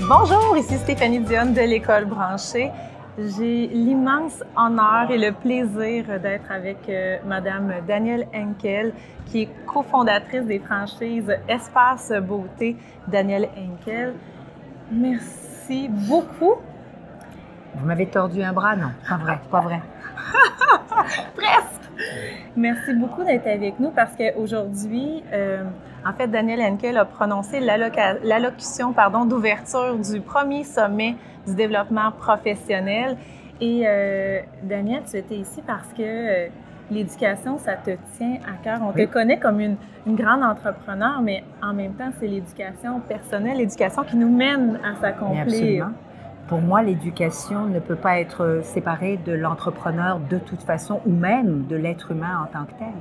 Bonjour, ici Stéphanie Dionne de l'École branchée. J'ai l'immense honneur et le plaisir d'être avec Madame Danielle Henkel, qui est cofondatrice des franchises Espace Beauté. Danielle Henkel, merci beaucoup. Vous m'avez tordu un bras? Non, pas vrai, pas vrai. Presque! Merci beaucoup d'être avec nous parce qu'aujourd'hui, en fait, Danielle Henkel a prononcé l'allocution d'ouverture du premier sommet du développement professionnel. Et Danielle, tu étais ici parce que l'éducation, ça te tient à cœur. On te connaît comme une grande entrepreneure, mais en même temps, c'est l'éducation personnelle, l'éducation qui nous mène à s'accomplir. Absolument. Pour moi, l'éducation ne peut pas être séparée de l'entrepreneur de toute façon, ou même de l'être humain en tant que tel.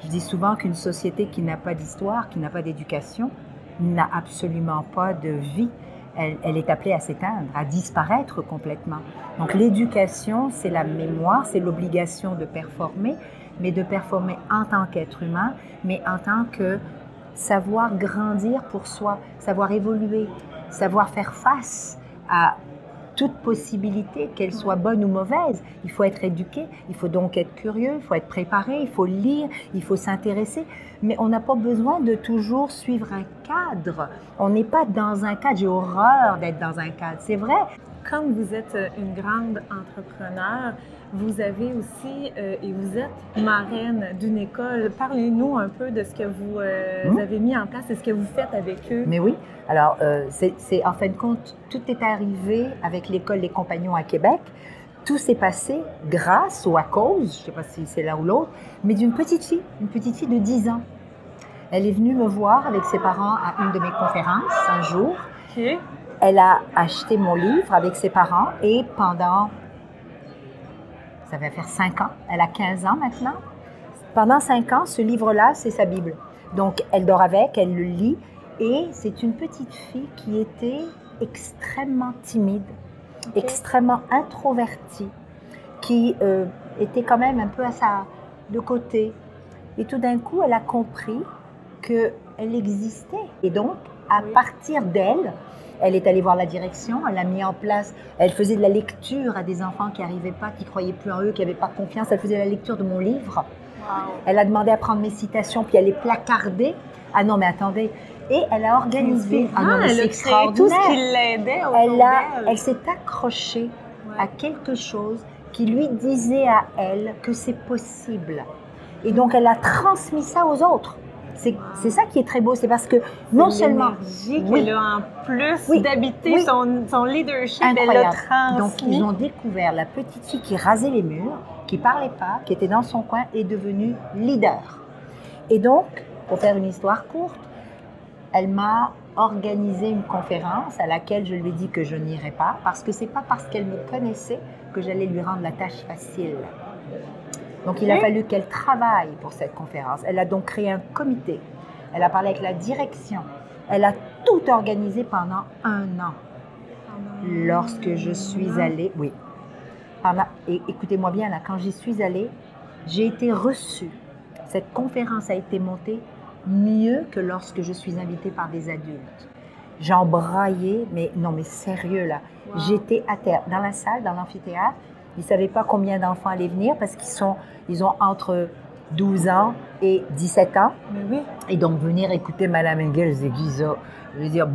Je dis souvent qu'une société qui n'a pas d'histoire, qui n'a pas d'éducation, n'a absolument pas de vie. Elle est appelée à s'éteindre, à disparaître complètement. Donc l'éducation, c'est la mémoire, c'est l'obligation de performer, mais de performer en tant qu'être humain, mais en tant que savoir grandir pour soi, savoir évoluer, savoir faire face à toute possibilité, qu'elle soit bonne ou mauvaise. Il faut être éduqué, il faut donc être curieux, il faut être préparé, il faut lire, il faut s'intéresser. Mais on n'a pas besoin de toujours suivre un cadre. On n'est pas dans un cadre. J'ai horreur d'être dans un cadre, c'est vrai. Comme vous êtes une grande entrepreneure, vous avez aussi, et vous êtes marraine d'une école. Parlez-nous un peu de ce que vous avez mis en place et ce que vous faites avec eux. Mais oui, alors c'est en fin de compte, tout est arrivé avec l'école Les Compagnons à Québec. Tout s'est passé grâce ou à cause, je ne sais pas si c'est l'un ou l'autre, mais d'une petite fille de 10 ans. Elle est venue me voir avec ses parents à une de mes conférences un jour. Okay. Elle a acheté mon livre avec ses parents et pendant, ça va faire 5 ans, elle a 15 ans maintenant. Pendant 5 ans, ce livre-là, c'est sa Bible. Donc, elle dort avec, elle le lit et c'est une petite fille qui était extrêmement timide, extrêmement introvertie, qui était quand même un peu de côté. Et tout d'un coup, elle a compris qu'elle existait. Et donc, à partir d'elle, elle est allée voir la direction, elle a mis en place, elle faisait de la lecture à des enfants qui n'arrivaient pas, qui ne croyaient plus en eux, qui n'avaient pas confiance. Elle faisait la lecture de mon livre. Wow. Elle a demandé à prendre mes citations, puis elle les placardait. Ah non, mais attendez. Et elle a organisé. Ah non, mais elle a créé tout ce qui l'aidait autour d'elle. Elle s'est accrochée à quelque chose qui lui disait à elle que c'est possible. Et donc, elle a transmis ça aux autres. C'est ça qui est très beau, c'est parce que non seulement... L'énergie qu'elle a en plus d'habiter son leadership, elle l'a transmis. Donc, ils ont découvert la petite fille qui rasait les murs, qui ne parlait pas, qui était dans son coin, est devenue leader. Et donc, pour faire une histoire courte, elle m'a organisé une conférence à laquelle je lui ai dit que je n'irais pas, parce que ce n'est pas parce qu'elle me connaissait que j'allais lui rendre la tâche facile. Donc, il a fallu qu'elle travaille pour cette conférence. Elle a donc créé un comité. Elle a parlé avec la direction. Elle a tout organisé pendant 1 an. Lorsque je suis allée, et écoutez-moi bien, là, quand j'y suis allée, j'ai été reçue. Cette conférence a été montée mieux que lorsque je suis invitée par des adultes. J'en braillais, mais sérieux, là. Wow. J'étais à terre, dans la salle, dans l'amphithéâtre. Ils ne savaient pas combien d'enfants allaient venir parce qu'ils ont entre 12 ans et 17 ans. Mais oui. Et donc, venir écouter Mme Henkel, c'est qui ça? Je veux dire,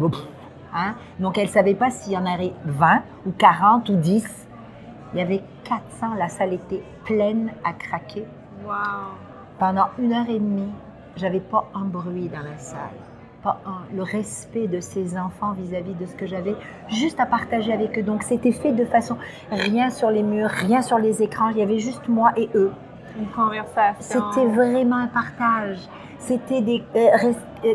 hein? Donc, elle ne savait pas s'il y en avait 20 ou 40 ou 10. Il y avait 400. La salle était pleine à craquer. Wow. Pendant 1h30, je n'avais pas un bruit dans la salle. Le respect de ces enfants vis-à-vis de ce que j'avais juste à partager avec eux. Donc, c'était fait de façon, rien sur les murs, rien sur les écrans, il y avait juste moi et eux. Une conversation. C'était vraiment un partage. C'était des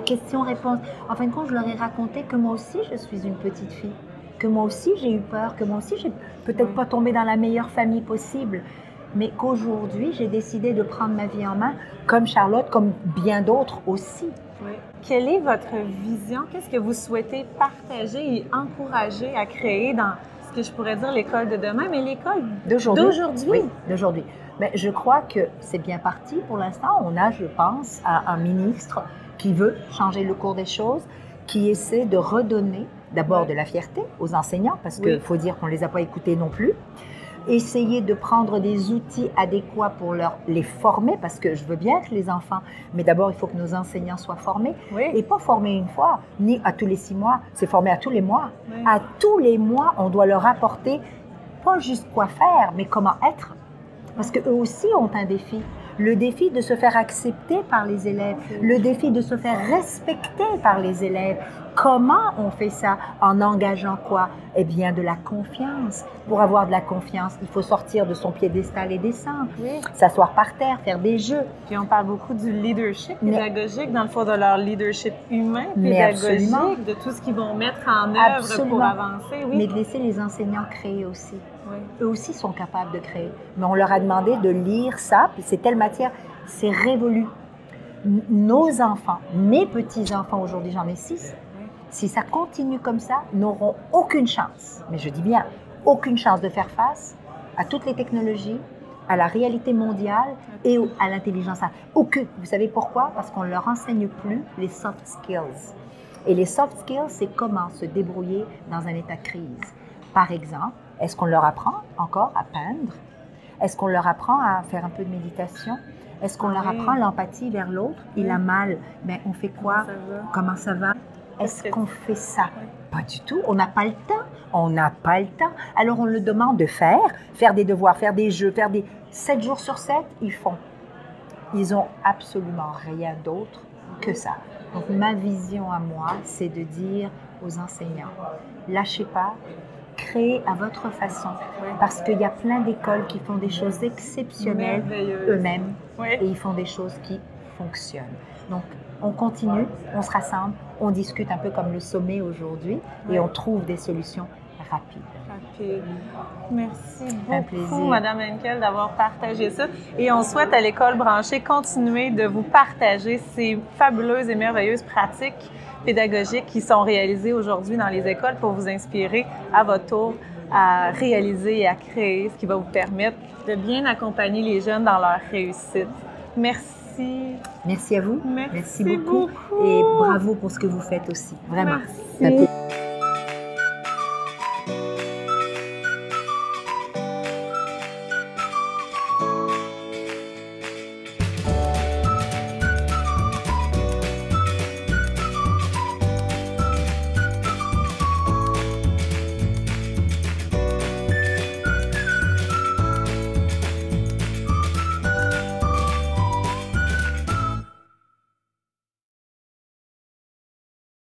questions-réponses. En fin de compte, je leur ai raconté que moi aussi, je suis une petite fille, que moi aussi, j'ai eu peur, que moi aussi, j'ai peut-être pas tombé dans la meilleure famille possible, mais qu'aujourd'hui, j'ai décidé de prendre ma vie en main, comme Charlotte, comme bien d'autres aussi. Oui. Quelle est votre vision? Qu'est-ce que vous souhaitez partager et encourager à créer dans ce que je pourrais dire l'école de demain, mais l'école d'aujourd'hui? Oui, d'aujourd'hui. Mais je crois que c'est bien parti pour l'instant. On a, je pense, un ministre qui veut changer le cours des choses, qui essaie de redonner d'abord de la fierté aux enseignants, parce qu'il faut dire qu'on ne les a pas écoutés non plus. Essayer de prendre des outils adéquats pour les former, parce que je veux bien que les enfants, mais d'abord, il faut que nos enseignants soient formés. Et pas formés une fois, ni à tous les 6 mois, c'est formé à tous les mois. À tous les mois, on doit leur apporter pas juste quoi faire, mais comment être. Parce qu'eux aussi ont un défi. Le défi de se faire accepter par les élèves, le défi de se faire respecter par les élèves. Comment on fait ça? En engageant quoi? Eh bien, de la confiance. Pour avoir de la confiance, il faut sortir de son piédestal et descendre, s'asseoir par terre, faire des jeux. Puis on parle beaucoup du leadership pédagogique, dans le fond de leur leadership humain pédagogique, de tout ce qu'ils vont mettre en œuvre pour avancer. Mais de laisser les enseignants créer aussi. Eux aussi sont capables de créer. Mais on leur a demandé de lire ça, puis c'est telle matière, c'est révolu. Nos enfants, mes petits-enfants, aujourd'hui j'en ai 6, si ça continue comme ça, n'auront aucune chance, mais je dis bien aucune chance de faire face à toutes les technologies, à la réalité mondiale et à l'intelligence. Aucune. Vous savez pourquoi? Parce qu'on ne leur enseigne plus les soft skills. Et les soft skills, c'est comment se débrouiller dans un état de crise. Par exemple, est-ce qu'on leur apprend encore à peindre? Est-ce qu'on leur apprend à faire un peu de méditation? Est-ce qu'on leur apprend l'empathie vers l'autre? Il a mal. Mais on fait quoi? Comment ça va? Est-ce qu'on fait ça? Pas du tout. On n'a pas le temps. On n'a pas le temps. Alors, on le demande de faire des devoirs, faire des jeux, faire des 7 jours sur 7, ils font. Ils n'ont absolument rien d'autre que ça. Donc, ma vision à moi, c'est de dire aux enseignants, lâchez pas, créez à votre façon. Parce qu'il y a plein d'écoles qui font des choses exceptionnelles eux-mêmes et ils font des choses qui fonctionnent. Donc, on continue, on se rassemble, on discute un peu comme le sommet aujourd'hui et on trouve des solutions rapides. Merci beaucoup, Madame Henkel, d'avoir partagé ça. Et on souhaite à l'École branchée continuer de vous partager ces fabuleuses et merveilleuses pratiques pédagogiques qui sont réalisées aujourd'hui dans les écoles pour vous inspirer à votre tour à réaliser et à créer, ce qui va vous permettre de bien accompagner les jeunes dans leur réussite. Merci. Merci à vous. Merci beaucoup. Et bravo pour ce que vous faites aussi. Vraiment. Merci.